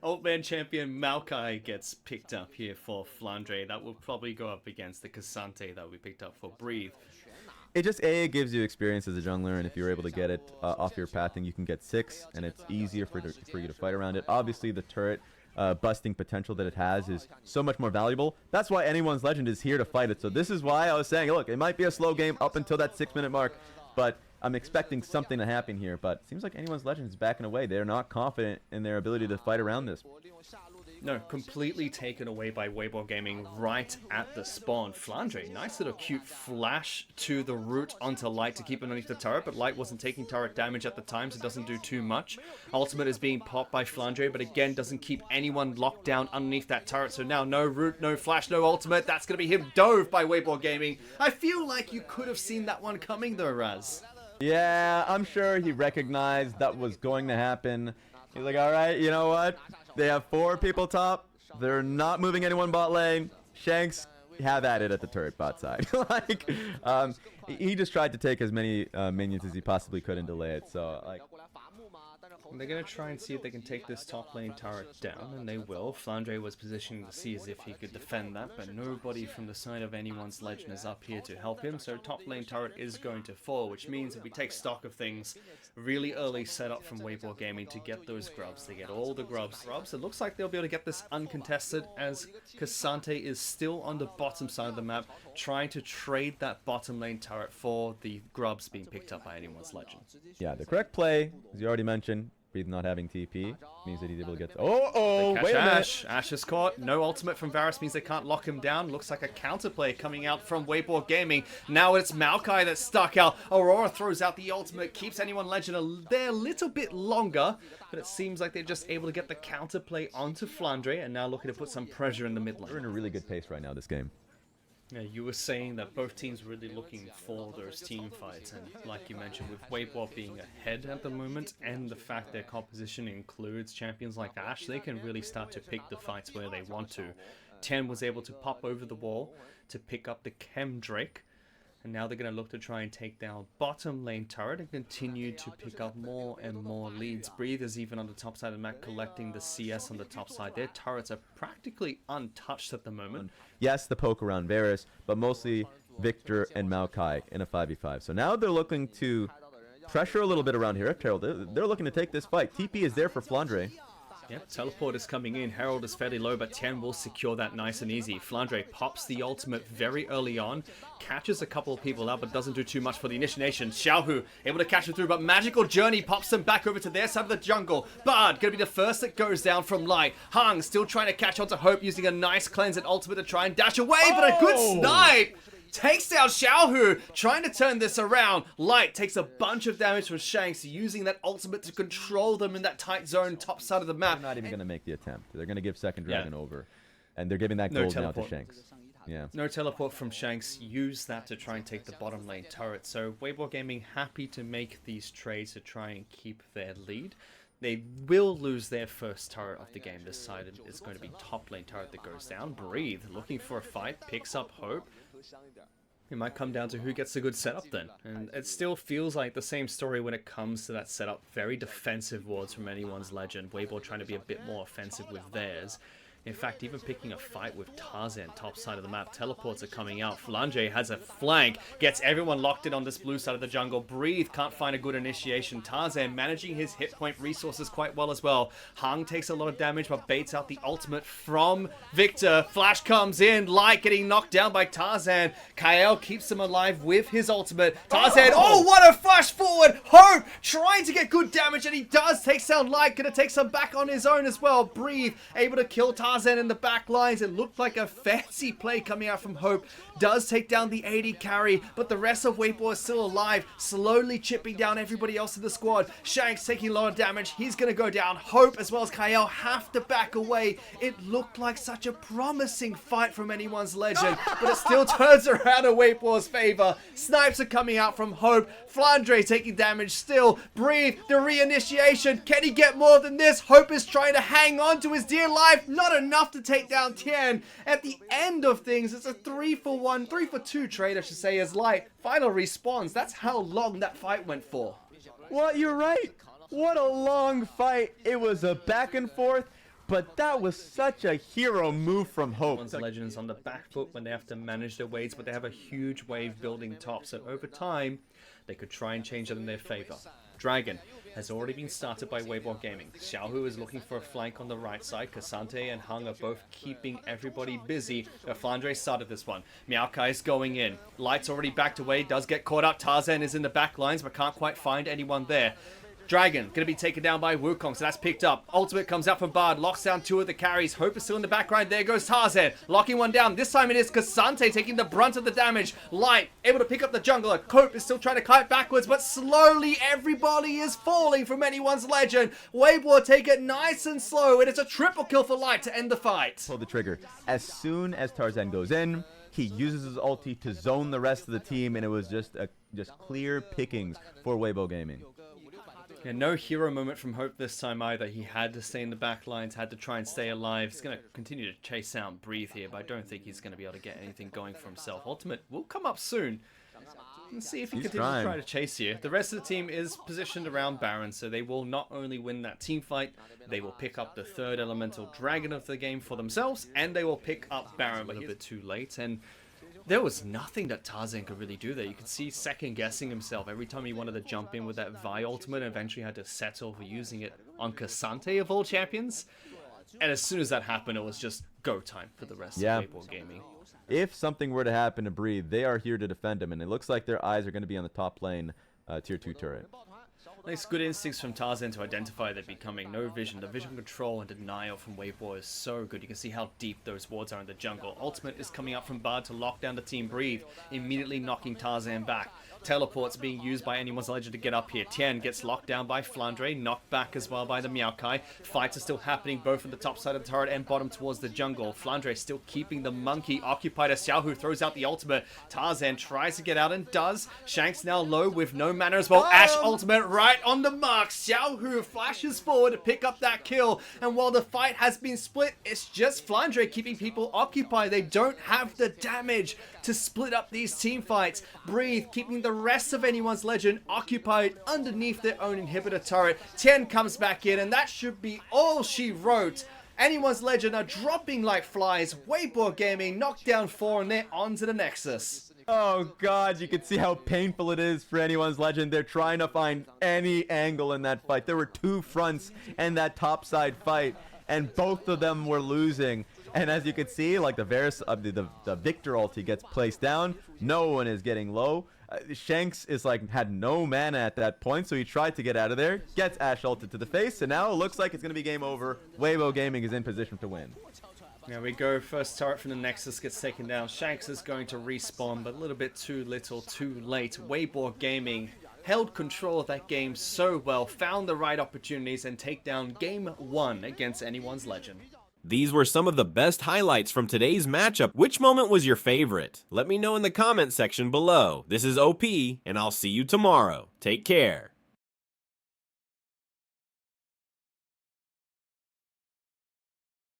Old man champion Maokai gets picked up here for Flandre. That will probably go up against the Cassante that we picked up for Breathe. It just gives you experience as a jungler, and if you're able to get it off your pathing, you can get 6, and it's easier for you to fight around it. Obviously, the turret busting potential that it has is so much more valuable. That's why Anyone's Legend is here to fight it. So this is why I was saying, look, it might be a slow game up until that 6-minute mark, but I'm expecting something to happen here. But it seems like Anyone's Legend is backing away. They're not confident in their ability to fight around this. No, completely taken away by Weibo Gaming right at the spawn. Flandre, nice little cute flash to the root onto Light to keep it underneath the turret, but Light wasn't taking turret damage at the time, so it doesn't do too much. Ultimate is being popped by Flandre, but again, doesn't keep anyone locked down underneath that turret, so now no root, no flash, no ultimate. That's going to be him dove by Weibo Gaming. I feel like you could have seen that one coming though, Raz. Yeah, I'm sure he recognized that was going to happen. He's like, all right, you know what? They have 4 people top. They're not moving anyone bot lane. Shanks, have at it at the turret bot side. Like, he just tried to take as many minions as he possibly could and delay it. So, like, they're going to try and see if they can take this top lane turret down, and they will. Flandre was positioning to see as if he could defend that, but nobody from the side of Anyone's Legend is up here to help him, so top lane turret is going to fall, which means if we take stock of things, really early setup from Weibo Gaming to get those grubs. They get all the grubs. It looks like they'll be able to get this uncontested, as Cassante is still on the bottom side of the map, trying to trade that bottom lane turret for the grubs being picked up by Anyone's Legend. Yeah, the correct play, as you already mentioned, Breathe not having TP means that he's able to get to... Wait a minute! Ash is caught. No ultimate from Varus means they can't lock him down. Looks like a counterplay coming out from Weibo Gaming. Now it's Maokai that's stuck out. Aurora throws out the ultimate, keeps Anyone Legend there a little bit longer, but it seems like they're just able to get the counterplay onto Flandre and now looking to put some pressure in the mid lane. They're in a really good pace right now, this game. Yeah, you were saying that both teams were really looking for those team fights, and like you mentioned, with Weibo being ahead at the moment, and the fact their composition includes champions like Ashe, they can really start to pick the fights where they want to. Ten was able to pop over the wall to pick up the Chem Drake, and now they're going to look to try and take down bottom lane turret and continue to pick up more and more leads. Breathe is even on the top side of the map collecting the CS on the top side. Their turrets are practically untouched at the moment. Yes, the poke around Varus, but mostly Victor and Maokai in a 5v5. So now they're looking to pressure a little bit around here. Herald, they're looking to take this fight. TP is there for Flandre. Yep, teleport is coming in. Herald is fairly low, but Tien will secure that nice and easy. Flandre pops the ultimate very early on, catches a couple of people out, but doesn't do too much for the initiation. Xiaohu able to catch him through, but Magical Journey pops them back over to their side of the jungle. Bard gonna be the first that goes down from Light. Hung still trying to catch on to Hope, using a nice cleanse and ultimate to try and dash away, but a good snipe! Takes down Xiaohu, trying to turn this around. Light takes a bunch of damage from Shanks, using that ultimate to control them in that tight zone, top side of the map. They're not even going to make the attempt. They're going to give Second Dragon over. And they're giving that gold now to Shanks. Yeah. No teleport from Shanks. Use that to try and take the bottom lane turret. So Weibo Gaming happy to make these trades to try and keep their lead. They will lose their first turret of the game this side. It's going to be top lane turret that goes down. Breathe, looking for a fight, picks up Hope. It might come down to who gets a good setup then. And it still feels like the same story when it comes to that setup. Very defensive wards from Anyone's Legend. Weibo trying to be a bit more offensive with theirs. In fact, even picking a fight with Tarzan top side of the map. Teleports are coming out. Flandre has a flank. Gets everyone locked in on this blue side of the jungle. Breathe can't find a good initiation. Tarzan managing his hit point resources quite well as well. Hung takes a lot of damage but baits out the ultimate from Victor. Flash comes in. Light getting knocked down by Tarzan. Kael keeps him alive with his ultimate. Tarzan, oh what a flash forward. Hope trying to get good damage and he does. Takes down Light. Gonna take some back on his own as well. Breathe able to kill Tarzan in the back lines. It looked like a fancy play coming out from Hope. Does take down the AD carry, but the rest of Weibo is still alive, slowly chipping down everybody else in the squad. Shanks taking a lot of damage. He's going to go down. Hope as well as Kael have to back away. It looked like such a promising fight from Anyone's Legend, but it still turns around in Weibo's favor. Snipes are coming out from Hope. Flandre taking damage still. Breathe, the reinitiation. Can he get more than this? Hope is trying to hang on to his dear life. Not enough to take down Tien. At the end of things, it's a 3-for-1, 3-for-2 trade, I should say, as Light final respawns. That's how long that fight went for. Well, you're right. What a long fight. It was a back and forth. but that was such a hero move from Hope. One's Legends on the back foot when they have to manage their waves, but they have a huge wave building top, so over time they could try and change it in their favor. Dragon has already been started by Weibo Gaming. Xiaohu is looking for a flank on the right side. Cassante and Hung are both keeping everybody busy. Flandre started this one. Miaokai is going in. Light's already backed away, does get caught up. Tarzan is in the back lines, but can't quite find anyone there. Dragon going to be taken down by Wukong, so that's picked up. Ultimate comes out from Bard, locks down two of the carries. Hope is still in the background. There goes Tarzan, locking one down. This time it is Cassante taking the brunt of the damage. Light able to pick up the jungler. Cope is still trying to kite backwards, but slowly everybody is falling from anyone's legend. Weibo take it nice and slow. It is a triple kill for Light to end the fight. Pull the trigger. As soon as Tarzan goes in, he uses his ulti to zone the rest of the team, and it was just clear pickings for Weibo Gaming. Yeah, no hero moment from Hope this time either. He had to stay in the back lines, had to try and stay alive. He's going to continue to chase out and breathe here, but I don't think he's going to be able to get anything going for himself. Ultimate will come up soon. Let's see if he continues to try to chase you. The rest of the team is positioned around Baron, so they will not only win that team fight, they will pick up the third elemental dragon of the game for themselves, and they will pick up Baron, but a little bit too late. And there was nothing that Tarzan could really do there. You could see second-guessing himself every time he wanted to jump in with that Vi ultimate, and eventually had to settle for using it on Cassante of all champions. And as soon as that happened, it was just go time for the rest of Weibo Gaming. If something were to happen to Breathe, they are here to defend him, and it looks like their eyes are going to be on the top lane tier 2 turret. Nice good instincts from Tarzan to identify they're becoming no vision. The vision control and denial from Weibo is so good. You can see how deep those wards are in the jungle. Ultimate is coming up from Bard to lock down the team Breathe, immediately knocking Tarzan back. Teleports being used by anyone's legend to get up here. Tien gets locked down by Flandre, knocked back as well by the Miaokai. Fights are still happening both on the top side of the turret and bottom towards the jungle. Flandre still keeping the monkey occupied as Xiaohu throws out the ultimate. Tarzan tries to get out and does. Shanks now low with no mana as well. Ashe ultimate right on the mark. Xiaohu flashes forward to pick up that kill. And while the fight has been split, it's just Flandre keeping people occupied. They don't have the damage to split up these team fights. Breathe keeping the rest of anyone's legend occupied underneath their own inhibitor turret. Tien comes back in, and that should be all she wrote. Anyone's legend are dropping like flies. Weibo Gaming knocked down 4, and they're on to the Nexus. Oh god, you can see how painful it is for anyone's legend. They're trying to find any angle in that fight. There were 2 fronts in that topside fight, and both of them were losing. And as you can see, like the Victor ulti gets placed down, no one is getting low. Shanks is had no mana at that point, so he tried to get out of there, gets Ashe ulted to the face, and now it looks like it's going to be game over. Weibo Gaming is in position to win. There we go, first turret from the Nexus gets taken down. Shanks is going to respawn, but a little bit too little, too late. Weibo Gaming held control of that game so well, found the right opportunities, and take down game 1 against anyone's legend. These were some of the best highlights from today's matchup. Which moment was your favorite? Let me know in the comment section below. This is OP, and I'll see you tomorrow. Take care.